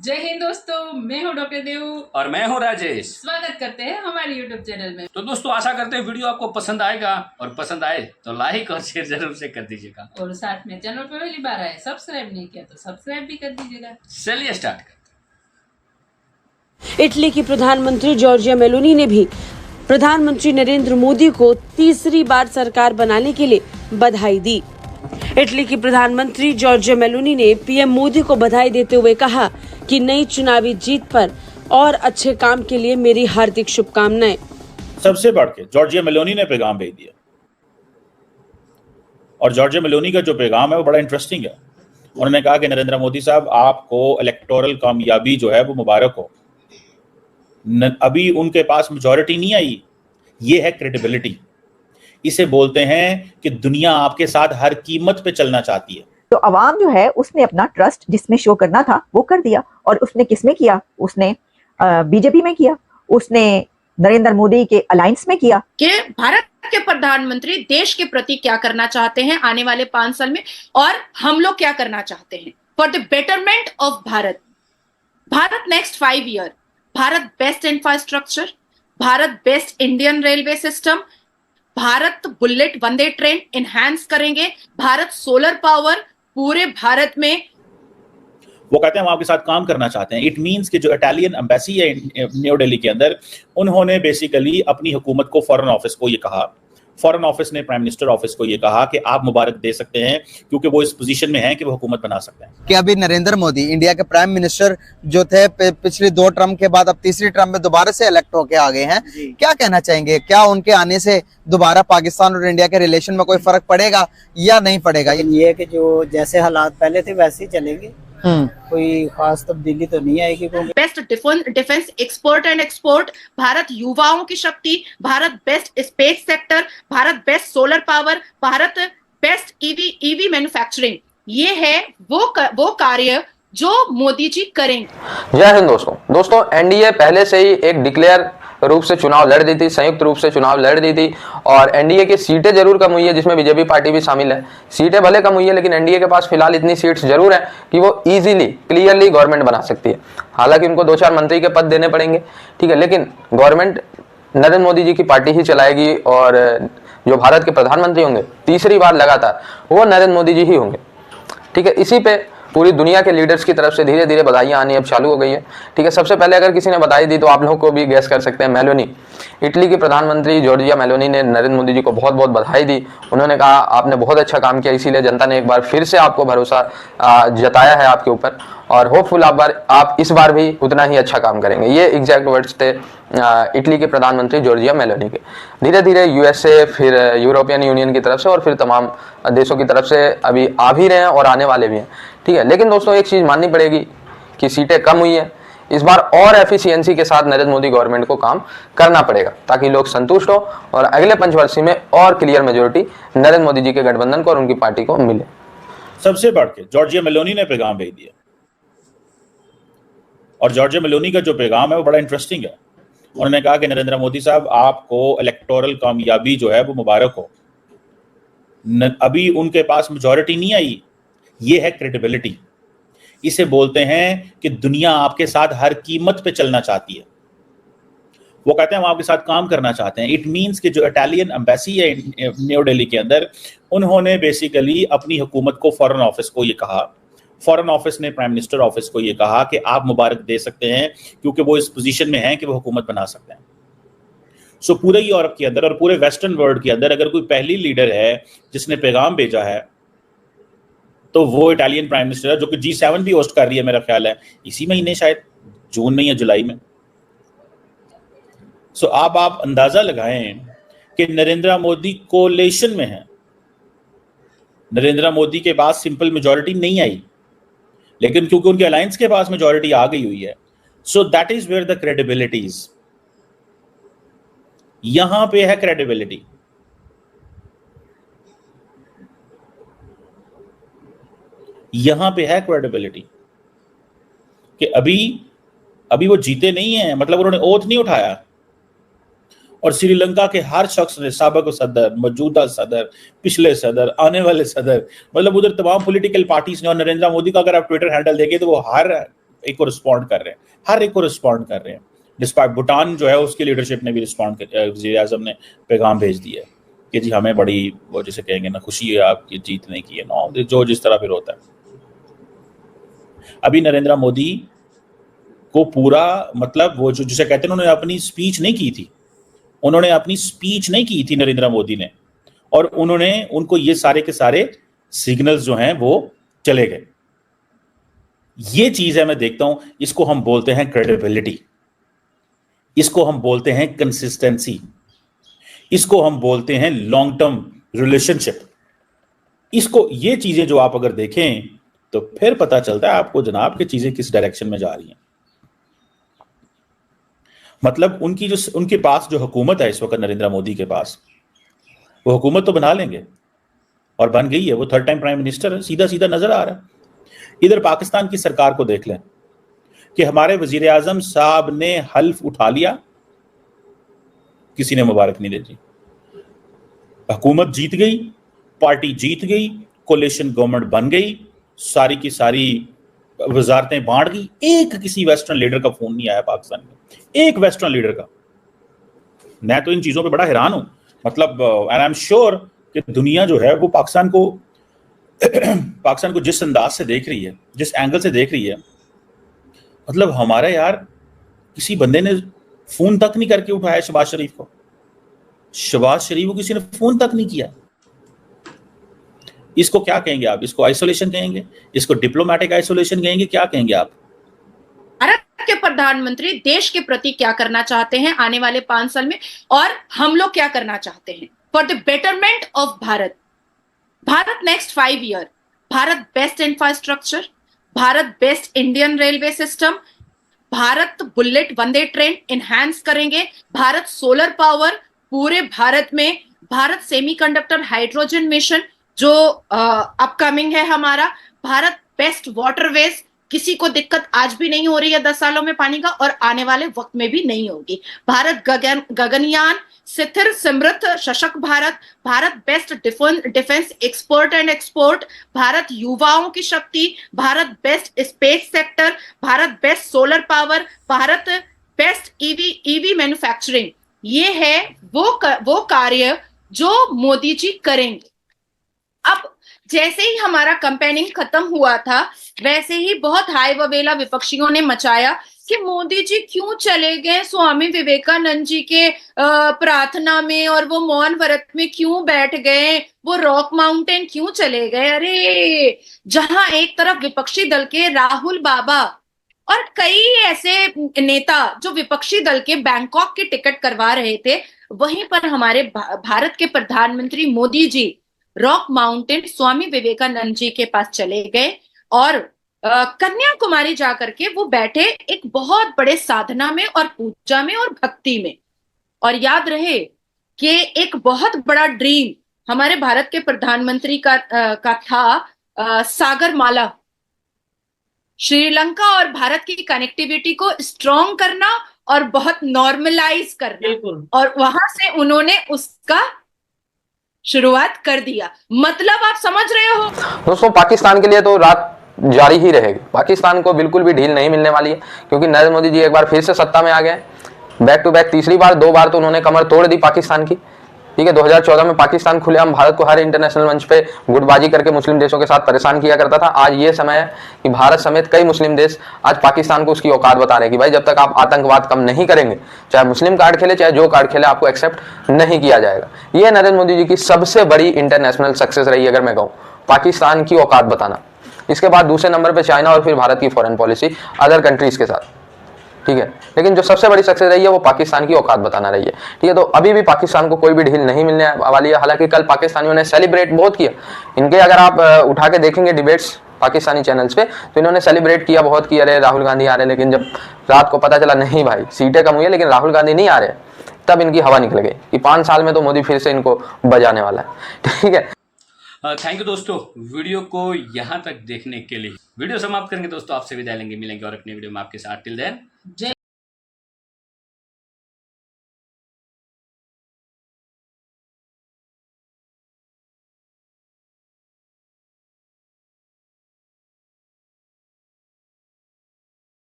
जय हिंद दोस्तों, मैं हूं डॉक्टर देव और मैं हूं राजेश। स्वागत करते हैं हमारे यूट्यूब चैनल में। तो दोस्तों आशा करते हैं वीडियो आपको पसंद आएगा और पसंद आए तो लाइक और शेयर जरूर से कर दीजिएगा और साथ में चैनल पर पहली बार आए सब्सक्राइब नहीं किया तो सब्सक्राइब भी कर दीजिएगा। चलिए स्टार्ट करते हैं। इटली की प्रधानमंत्री जॉर्जिया मेलोनी ने भी प्रधानमंत्री नरेंद्र मोदी को तीसरी बार सरकार बनाने के लिए बधाई दी। इटली की प्रधानमंत्री जॉर्जिया मेलोनी ने पीएम मोदी को बधाई देते हुए कहा कि नई चुनावी जीत पर और अच्छे काम के लिए मेरी हार्दिक शुभकामनाएं। सबसे बढ़ के जॉर्जिया मेलोनी ने पैगाम भेज दिया और जॉर्जिया मेलोनी का जो पैगाम है वो बड़ा इंटरेस्टिंग है। उन्होंने कहा कि नरेंद्र मोदी साहब, आपको इलेक्टोरल कामयाबी जो है वो मुबारक हो। अभी उनके पास मेजॉरिटी नहीं आई, ये है क्रेडिबिलिटी। इसे बोलते हैं कि दुनिया आपके साथ हर कीमत पे चलना चाहती है। तो अवाम जो है उसने अपना ट्रस्ट जिसमें शो करना था वो कर दिया। और उसने किसमें किया? उसने बीजेपी में किया, उसने नरेंद्र मोदी के अलायंस में किया। कि भारत के प्रधानमंत्री देश के प्रति क्या करना चाहते हैं आने वाले 5 साल में, और हम लोग क्या करना चाहते हैं for the betterment of Bharat. Bharat next 5 year, Bharat best infrastructure, Bharat best Indian railway system, Bharat bullet Vande train enhance करेंगे, भारत सोलर पावर पूरे भारत में। वो कहते हैं हम आपके साथ काम करना चाहते हैं। इट मींस कि जो इटालियन एम्बेसी है न्यू दिल्ली के अंदर, उन्होंने बेसिकली अपनी हुकूमत को, फॉरेन ऑफिस को ये कहा, फॉरेन ऑफिस ने प्राइम मिनिस्टर ऑफिस को ये कहा कि आप मुबारक दे सकते हैं क्योंकि वो इस पोजीशन में हैं कि वो हुकूमत बना सकते हैं। कि अभी नरेंद्र मोदी इंडिया के प्राइम मिनिस्टर जो थे पिछली 2 टर्म के बाद अब तीसरी टर्म में दोबारा से इलेक्ट होके आ गए हैं, क्या कहना चाहेंगे? क्या उनके आने से दोबारा पाकिस्तान और इंडिया के रिलेशन में कोई फर्क पड़ेगा या नहीं पड़ेगा? ये कि जो जैसे हालात पहले थे वैसे ही चलेंगे, कोई खास तब्दीली तो नहीं आएगी। Best defence export and export, Bharat युवाओं की शक्ति, Bharat best space sector, Bharat best solar power, Bharat best EV manufacturing. ये है वो कार्य जो मोदी जी करेंगे। जय हिंद दोस्तों एनडीए पहले से ही एक डिक्लेयर रूप से चुनाव लड़ दी थी, संयुक्त रूप से चुनाव लड़ दी थी, और एनडीए की सीटें जरूर कम हुई है, जिसमें बीजेपी पार्टी भी शामिल है। सीटें भले कम हुई है लेकिन एनडीए के पास फिलहाल इतनी सीट्स जरूर है कि वो इजीली क्लियरली गवर्नमेंट बना सकती है। हालांकि उनको 2-4 मंत्री के पद देने पड़ेंगे, ठीक है, लेकिन गवर्नमेंट नरेंद्र मोदी जी की पार्टी ही चलाएगी और जो भारत के प्रधानमंत्री होंगे तीसरी बार लगातार वो नरेंद्र मोदी जी ही होंगे, ठीक है। इसी पे पूरी दुनिया के लीडर्स की तरफ से धीरे धीरे बधाइयां आनी अब चालू हो गई है, ठीक है। सबसे पहले अगर किसी ने बधाई दी तो आप लोगों को भी गैस कर सकते हैं, मेलोनी, इटली की प्रधानमंत्री जॉर्जिया मेलोनी ने नरेंद्र मोदी जी को बहुत बहुत बधाई दी। उन्होंने कहा आपने बहुत अच्छा काम किया, इसीलिए जनता ने एक बार फिर से आपको भरोसा जताया है आपके ऊपर, और होपफुल आप इस बार भी उतना ही अच्छा काम करेंगे। ये एग्जैक्ट वर्ड्स थे इटली के प्रधानमंत्री जॉर्जिया मेलोनी के। धीरे धीरे यूएसए, फिर यूरोपियन यूनियन की तरफ से और फिर तमाम देशों की तरफ से अभी आ भी रहे हैं और आने वाले भी हैं, ठीक है। लेकिन दोस्तों एक चीज माननी पड़ेगी कि सीटें कम हुई है, इस बार और एफिशिएंसी के साथ नरेंद्र मोदी गवर्नमेंट को काम करना पड़ेगा ताकि लोग संतुष्ट हो और अगले पंचवर्षीय में और क्लियर मेजोरिटी नरेंद्र मोदी जी के गठबंधन को और उनकी पार्टी को मिले। सबसे बढ़ के जॉर्जिया मेलोनी ने पैगाम भेज दिया और जॉर्जिया मेलोनी का जो पैगाम है वो बड़ा इंटरेस्टिंग है। उन्होंने कहा कि नरेंद्र मोदी साहब, आपको इलेक्टोरल कामयाबी जो है वो मुबारक हो। अभी उनके पास मेजॉरिटी नहीं आई, ये है क्रेडिबिलिटी। इसे बोलते हैं कि दुनिया आपके साथ हर कीमत पे चलना चाहती है। वो कहते हैं हम आपके साथ काम करना चाहते हैं। इट मींस कि जो इटालियन एम्बेसी है न्यू दिल्ली के अंदर, उन्होंने बेसिकली अपनी हुकूमत को, फॉरेन ऑफिस को ये कहा, फॉरेन ऑफिस ने प्राइम मिनिस्टर ऑफिस को ये कहा कि आप मुबारक दे सकते हैं क्योंकि वो इस पोजीशन में हैं कि वो हुकूमत बना सकते हैं। सो पूरे यूरोप के अंदर और पूरे वेस्टर्न वर्ल्ड के अंदर अगर कोई पहली लीडर है जिसने पैगाम भेजा है तो वो इटालियन प्राइम मिनिस्टर है, जो कि G7 भी होस्ट कर रही है, मेरा ख्याल है इसी महीने, शायद जून में या जुलाई में। सो आप अंदाजा लगाएं कि नरेंद्र मोदी कोलेशन में है। नरेंद्र मोदी के पास सिंपल मेजॉरिटी नहीं आई, लेकिन क्योंकि उनके अलायंस के पास मेजॉरिटी आ गई हुई है, so that is where the credibility is. यहां पे है क्रेडिबिलिटी। यहां पे है क्रेडिबिलिटी कि अभी वो जीते नहीं है, मतलब उन्होंने ओथ नहीं उठाया। और श्रीलंका के हर शख्स ने, साबिक सदर, मौजूदा सदर, पिछले सदर, आने वाले सदर, मतलब उधर तमाम पॉलिटिकल पार्टीज ने, और नरेंद्र मोदी का अगर आप ट्विटर हैंडल देखें तो वो हर एक को रिस्पॉन्ड कर रहे हैं, हर एक को रिस्पॉन्ड कर रहे हैं। डिस्पाइट भूटान जो है उसकी लीडरशिप ने भी रिस्पॉन्ड कर, वज़ीर आज़म ने पैगाम भेज दिया है कि जी हमें बड़ी, वो जिसे कहेंगे ना, खुशी है आपकी जीतने की है, नो, जो जिस तरह फिर होता है। अभी नरेंद्र मोदी को पूरा, मतलब वो जो जिसे कहते हैं, उन्होंने अपनी स्पीच नहीं की थी, उन्होंने अपनी स्पीच नहीं की थी नरेंद्र मोदी ने, और उनको ये सारे के सारे सिग्नल्स जो हैं वो चले गए। ये चीज है, मैं देखता हूं, इसको हम बोलते हैं क्रेडिबिलिटी, इसको हम बोलते हैं कंसिस्टेंसी, इसको हम बोलते हैं लॉन्ग टर्म रिलेशनशिप। इसको, ये चीजें जो आप अगर देखें तो फिर पता चलता है आपको जनाब कि चीजें किस डायरेक्शन में जा रही हैं। मतलब उनके पास जो हुकूमत है इस वक्त नरेंद्र मोदी के पास, वो हुकूमत तो बना लेंगे और बन गई है, वो 3rd टाइम प्राइम मिनिस्टर है, सीधा सीधा नजर आ रहा है। इधर पाकिस्तान की सरकार को देख लें कि हमारे वजीर आजम साहब ने हल्फ उठा लिया, किसी ने मुबारक नहीं दी। हुकूमत जीत गई, पार्टी जीत गई, कोलिशन गवर्नमेंट बन गई, सारी की सारी वजारतें बांट गई। एक किसी वेस्टर्न लीडर का फोन नहीं आया पाकिस्तान में, एक वेस्टर्न लीडर का। मैं तो इन चीजों पे बड़ा हैरान हूं, मतलब एंड आई एम श्योर कि दुनिया जो है वो पाकिस्तान को जिस अंदाज से देख रही है, जिस एंगल से देख रही है, मतलब हमारा यार किसी बंदे ने फोन तक नहीं करके उठाया शहबाज शरीफ को, शहबाज शरीफ को किसी ने फोन तक नहीं किया। इसको क्या कहेंगे आप? इसको आइसोलेशन कहेंगे, इसको डिप्लोमेटिक आइसोलेशन कहेंगे, क्या कहेंगे आप? भारत के प्रधानमंत्री देश के प्रति क्या करना चाहते हैं आने वाले 5 साल में, और हम लोग क्या करना चाहते हैं for the betterment of Bharat. Bharat next 5 year, Bharat best infrastructure, Bharat best Indian railway system, Bharat bullet Vande train enhance करेंगे, भारत सोलर पावर पूरे भारत में, भारत सेमीकंडक्टर हाइड्रोजन मिशन जो अपकमिंग है हमारा, भारत बेस्ट वाटरवेज, किसी को दिक्कत आज भी नहीं हो रही है 10 सालों में पानी का, और आने वाले वक्त में भी नहीं होगी। भारत गगनयान, स्थिर समृद्ध सशक्त Bharat, Bharat best defence expert and export, Bharat युवाओं की शक्ति, Bharat best space sector, Bharat best solar power, Bharat best EV manufacturing. ये है वो कार्य जो मोदी जी करेंगे। अब जैसे ही हमारा कैंपेनिंग खत्म हुआ था, वैसे ही बहुत हाय ववेला विपक्षियों ने मचाया कि मोदी जी क्यों चले गए स्वामी विवेकानंद जी के प्रार्थना में, और वो मौन व्रत में क्यों बैठ गए, वो रॉक माउंटेन क्यों चले गए। अरे, जहां एक तरफ विपक्षी दल के राहुल बाबा और कई ऐसे नेता जो विपक्षी दल के बैंकॉक की टिकट करवा रहे थे, वहीं पर हमारे भारत के प्रधानमंत्री मोदी जी रॉक माउंटेन स्वामी विवेकानंद जी के पास चले गए और कन्याकुमारी जाकर के वो बैठे एक बहुत बड़े साधना में और पूजा में और भक्ति में। और याद रहे कि एक बहुत बड़ा ड्रीम हमारे भारत के प्रधानमंत्री का था सागर माला, श्रीलंका और भारत की कनेक्टिविटी को स्ट्रॉन्ग करना और बहुत नॉर्मलाइज करना, और वहां से उन्होंने उसका शुरुआत कर दिया। मतलब आप समझ रहे हो दोस्तों, पाकिस्तान के लिए तो रात जारी ही रहेगी। पाकिस्तान को बिल्कुल भी ढील नहीं मिलने वाली है, क्योंकि नरेंद्र मोदी जी एक बार फिर से सत्ता में आ गए, बैक टू बैक तीसरी बार, 2 बार तो उन्होंने कमर तोड़ दी पाकिस्तान की। ठीक है, 2014 में पाकिस्तान खुलेआम भारत को हर इंटरनेशनल मंच पे गुटबाजी करके मुस्लिम देशों के साथ परेशान किया करता था। आज ये समय है कि भारत समेत कई मुस्लिम देश आज पाकिस्तान को उसकी औकात बता रहे हैं कि भाई जब तक आप आतंकवाद कम नहीं करेंगे, चाहे मुस्लिम कार्ड खेले चाहे जो कार्ड खेले, आपको एक्सेप्ट नहीं किया जाएगा। ये नरेंद्र मोदी जी की सबसे बड़ी इंटरनेशनल सक्सेस रही, अगर मैं कहूँ, पाकिस्तान की औकात बताना। इसके बाद दूसरे नंबर पे चाइना और फिर भारत की फॉरेन पॉलिसी अदर कंट्रीज के साथ। ठीक है, लेकिन जो सबसे बड़ी सक्सेस रही है वो पाकिस्तान की औकात बताना रही है। ठीक है, तो अभी भी पाकिस्तान को कोई भी ढील नहीं मिलने वाली है। हालांकि कल पाकिस्तानियों ने सेलिब्रेट बहुत किया, इनके अगर आप उठा के देखेंगे डिबेट्स पाकिस्तानी चैनल्स पे, तो इन्होंने सेलिब्रेट किया बहुत किया, अरे राहुल गांधी आ रहे, लेकिन जब रात को पता चला नहीं भाई सीटें कम हुई है लेकिन राहुल गांधी नहीं आ रहे, तब इनकी हवा निकल गई कि 5 साल में तो मोदी फिर से इनको बजाने वाला है। ठीक है, थैंक यू दोस्तों, वीडियो को यहाँ तक देखने के लिए। वीडियो समाप्त करेंगे दोस्तों, आपसे विदाई लेंगे, मिलेंगे और अपने वीडियो में आपके साथ। टिल देन, जय